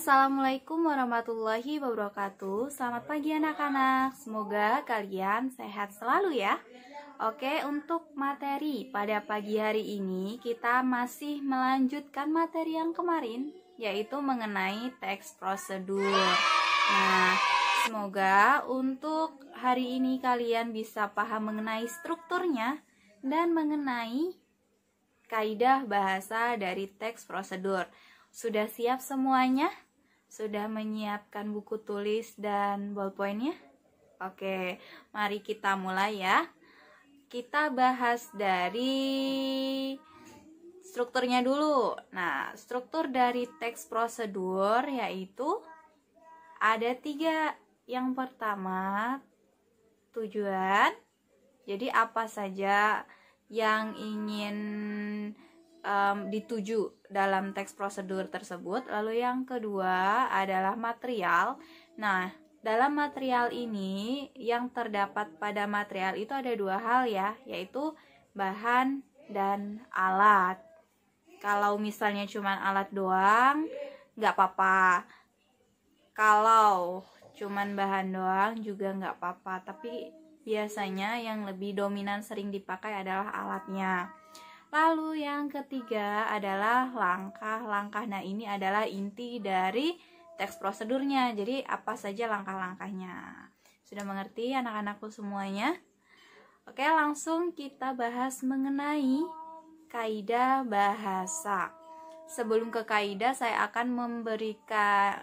Assalamualaikum warahmatullahi wabarakatuh. Selamat pagi anak-anak. Semoga kalian sehat selalu ya. Oke, untuk materi pada pagi hari ini kita masih melanjutkan materi yang kemarin, yaitu mengenai teks prosedur. Nah, semoga untuk hari ini kalian bisa paham mengenai strukturnya dan mengenai kaidah bahasa dari teks prosedur. Sudah siap semuanya? Sudah menyiapkan buku tulis dan ballpointnya? Oke, mari kita mulai ya. Kita bahas dari strukturnya dulu. Nah, struktur dari teks prosedur yaitu ada 3. Yang pertama, tujuan. Jadi apa saja yang ingin dituju dalam teks prosedur tersebut. Lalu yang kedua adalah material. Nah, dalam material ini yang terdapat pada material itu ada 2 hal ya, yaitu bahan dan alat. Kalau misalnya cuma alat doang, nggak apa-apa. Kalau cuman bahan doang juga nggak apa-apa, tapi biasanya yang lebih dominan sering dipakai adalah alatnya. Lalu yang ketiga adalah langkah-langkah. Nah, ini adalah inti dari teks prosedurnya. Jadi apa saja langkah-langkahnya. Sudah mengerti anak-anakku semuanya? Oke, langsung kita bahas mengenai kaidah bahasa. Sebelum ke kaidah, saya akan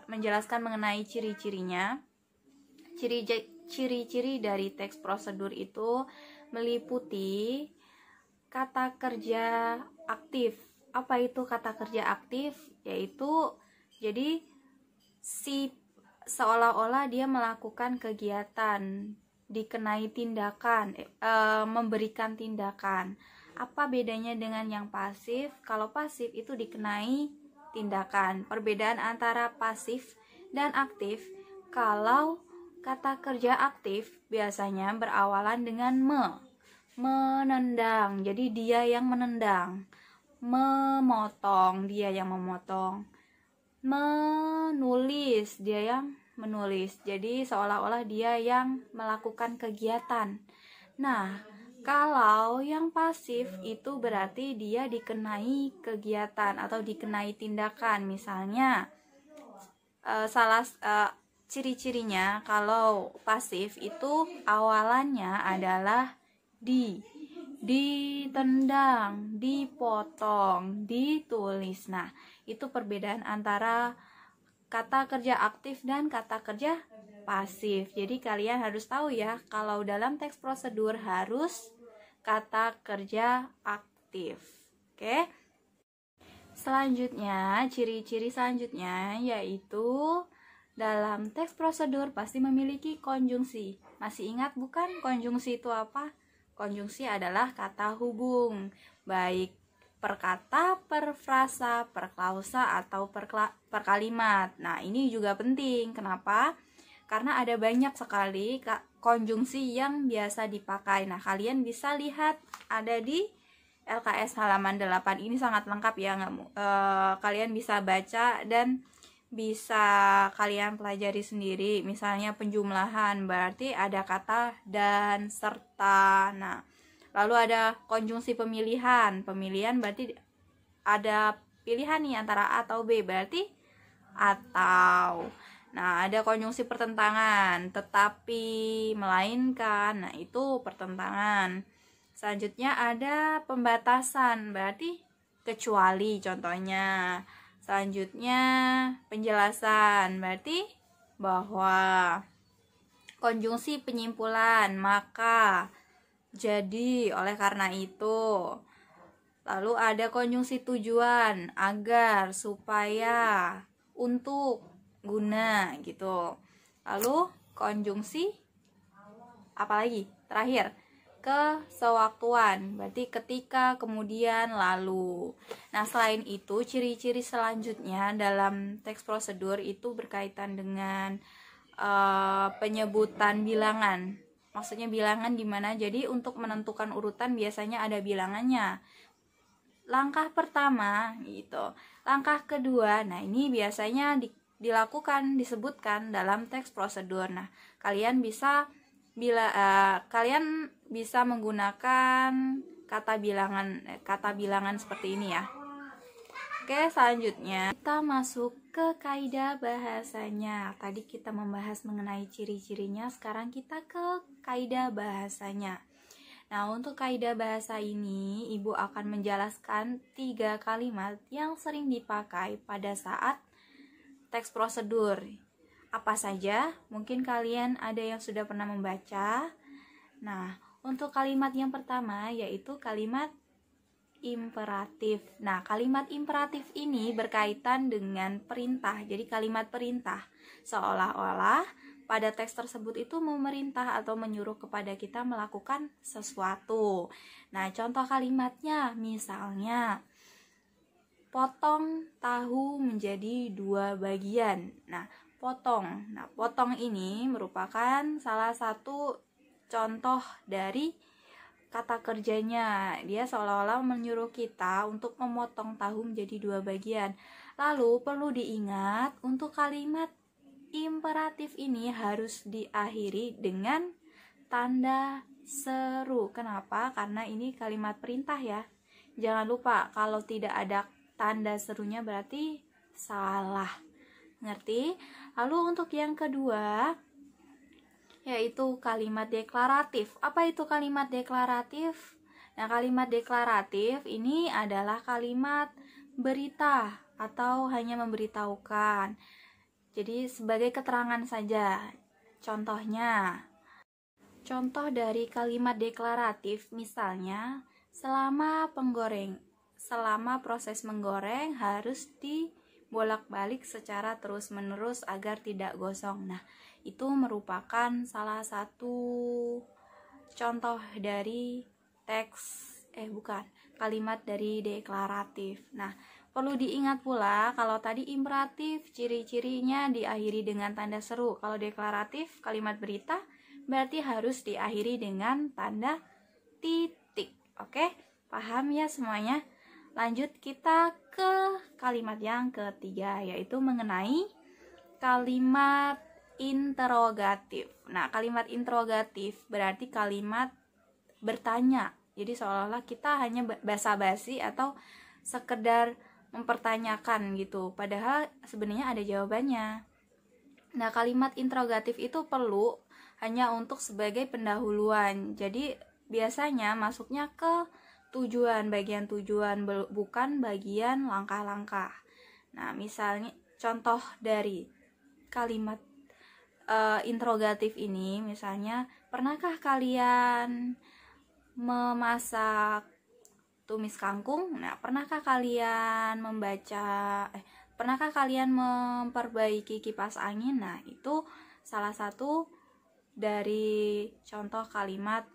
menjelaskan mengenai ciri-cirinya. Ciri-ciri dari teks prosedur itu meliputi kata kerja aktif. Apa itu kata kerja aktif? Yaitu jadi seolah-olah dia melakukan kegiatan, dikenai tindakan, memberikan tindakan. Apa bedanya dengan yang pasif? Kalau pasif itu dikenai tindakan. Perbedaan antara pasif dan aktif, kalau kata kerja aktif biasanya berawalan dengan menendang, jadi dia yang menendang. Memotong, dia yang memotong. Menulis, dia yang menulis. Jadi seolah-olah dia yang melakukan kegiatan. Nah, kalau yang pasif itu berarti dia dikenai kegiatan atau dikenai tindakan. Misalnya ciri-cirinya kalau pasif itu awalannya adalah ditendang, dipotong, ditulis. Nah, itu perbedaan antara kata kerja aktif dan kata kerja pasif. Jadi kalian harus tahu ya, kalau dalam teks prosedur harus kata kerja aktif. Oke. Selanjutnya, ciri-ciri selanjutnya yaitu dalam teks prosedur pasti memiliki konjungsi. Masih ingat bukan konjungsi itu apa? Konjungsi adalah kata hubung, baik per kata, per frasa, per klausa, atau per kalimat. Nah, ini juga penting. Kenapa? Karena ada banyak sekali konjungsi yang biasa dipakai. Nah, kalian bisa lihat ada di LKS halaman 8. Ini sangat lengkap ya. Kalian bisa baca dan bisa kalian pelajari sendiri. Misalnya penjumlahan, berarti ada kata dan, serta. Nah, lalu ada konjungsi pemilihan. Pemilihan berarti ada pilihan nih antara A atau B, berarti atau. Nah, ada konjungsi pertentangan, tetapi, melainkan. Nah, itu pertentangan. Selanjutnya ada pembatasan, berarti kecuali contohnya. Selanjutnya penjelasan, berarti bahwa. Konjungsi penyimpulan, maka, jadi, oleh karena itu. Lalu ada konjungsi tujuan, agar, supaya, untuk, guna gitu. Lalu konjungsi apalagi? Terakhir, kesewaktuan, berarti ketika, kemudian, lalu. Nah, selain itu, ciri-ciri selanjutnya dalam teks prosedur itu berkaitan dengan penyebutan bilangan. Maksudnya bilangan di mana? Jadi untuk menentukan urutan biasanya ada bilangannya. Langkah pertama gitu. Langkah kedua, nah ini biasanya disebutkan dalam teks prosedur. Nah, kalian bisa menggunakan kata bilangan seperti ini ya. Oke, selanjutnya kita masuk ke kaidah bahasanya. Tadi kita membahas mengenai ciri-cirinya, sekarang kita ke kaidah bahasanya. Nah, untuk kaidah bahasa ini, Ibu akan menjelaskan 3 kalimat yang sering dipakai pada saat teks prosedur. Apa saja? Mungkin kalian ada yang sudah pernah membaca. Nah, untuk kalimat yang pertama yaitu kalimat imperatif. Nah, kalimat imperatif ini berkaitan dengan perintah. Jadi kalimat perintah seolah-olah pada teks tersebut itu memerintah atau menyuruh kepada kita melakukan sesuatu. Nah, contoh kalimatnya misalnya potong tahu menjadi 2 bagian. Nah, potong ini merupakan salah satu contoh dari kata kerjanya. Dia seolah-olah menyuruh kita untuk memotong tahu menjadi 2 bagian. Lalu perlu diingat, untuk kalimat imperatif ini harus diakhiri dengan tanda seru. Kenapa? Karena ini kalimat perintah ya. Jangan lupa, kalau tidak ada tanda serunya berarti salah. Ngerti? Lalu untuk yang kedua yaitu kalimat deklaratif. Apa itu kalimat deklaratif? Nah, kalimat deklaratif ini adalah kalimat berita atau hanya memberitahukan. Jadi sebagai keterangan saja. Contoh dari kalimat deklaratif misalnya, selama proses menggoreng harus dibolak-balik secara terus-menerus agar tidak gosong. Nah, itu merupakan salah satu contoh dari kalimat dari deklaratif. Nah, perlu diingat pula kalau tadi imperatif ciri-cirinya diakhiri dengan tanda seru. Kalau deklaratif kalimat berita berarti harus diakhiri dengan tanda titik. Oke, paham ya semuanya? Lanjut kita ke kalimat yang ketiga, yaitu mengenai kalimat interrogatif. Nah, kalimat interrogatif berarti kalimat bertanya. Jadi seolah-olah kita hanya basa-basi atau sekedar mempertanyakan gitu, padahal sebenarnya ada jawabannya. Nah, kalimat interrogatif itu perlu hanya untuk sebagai pendahuluan. Jadi biasanya masuknya ke bagian tujuan, bukan bagian langkah-langkah. Nah, misalnya contoh dari kalimat interrogatif ini, misalnya, pernahkah kalian memasak tumis kangkung? Nah, pernahkah kalian memperbaiki kipas angin? Nah, itu salah satu dari contoh kalimat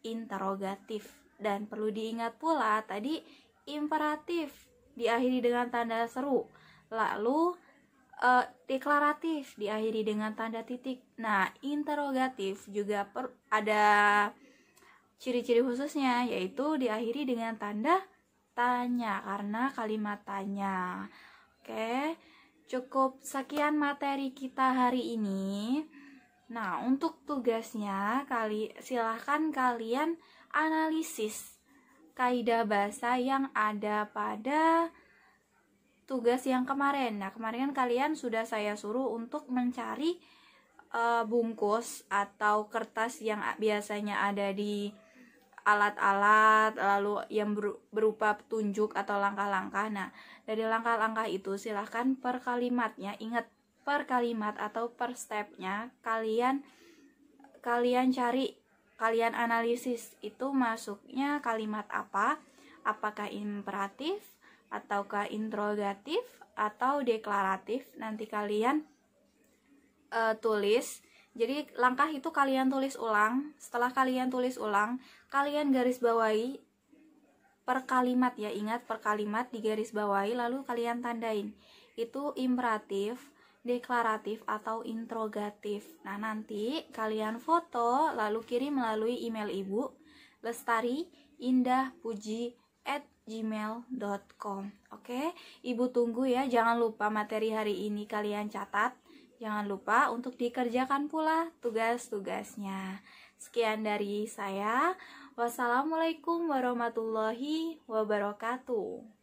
interrogatif. Dan perlu diingat pula tadi imperatif diakhiri dengan tanda seru. Lalu deklaratif diakhiri dengan tanda titik. Nah, interrogatif juga ada ciri-ciri khususnya, yaitu diakhiri dengan tanda tanya karena kalimat tanya. Oke, cukup sekian materi kita hari ini. Nah, untuk tugasnya silahkan kalian analisis kaidah bahasa yang ada pada tugas yang kemarin. Nah, kemarin kalian sudah saya suruh untuk mencari bungkus atau kertas yang biasanya ada di alat-alat, lalu yang berupa petunjuk atau langkah-langkah. Nah, dari langkah-langkah itu silahkan per kalimatnya, ingat per kalimat atau per stepnya kalian cari, kalian analisis itu masuknya kalimat apa, apakah imperatif ataukah interrogatif atau deklaratif. Nanti kalian tulis. Jadi langkah itu kalian tulis ulang. Setelah kalian tulis ulang, kalian garis bawahi per kalimat ya. Ingat, per kalimat digaris bawahi, lalu kalian tandain itu imperatif, deklaratif atau interrogatif. Nah, nanti kalian foto lalu kirim melalui email Ibu lestari-indah-puji@ gmail.com. Oke, Ibu tunggu ya. Jangan lupa materi hari ini kalian catat. Jangan lupa untuk dikerjakan pula tugas-tugasnya. Sekian dari saya. Wassalamualaikum warahmatullahi wabarakatuh.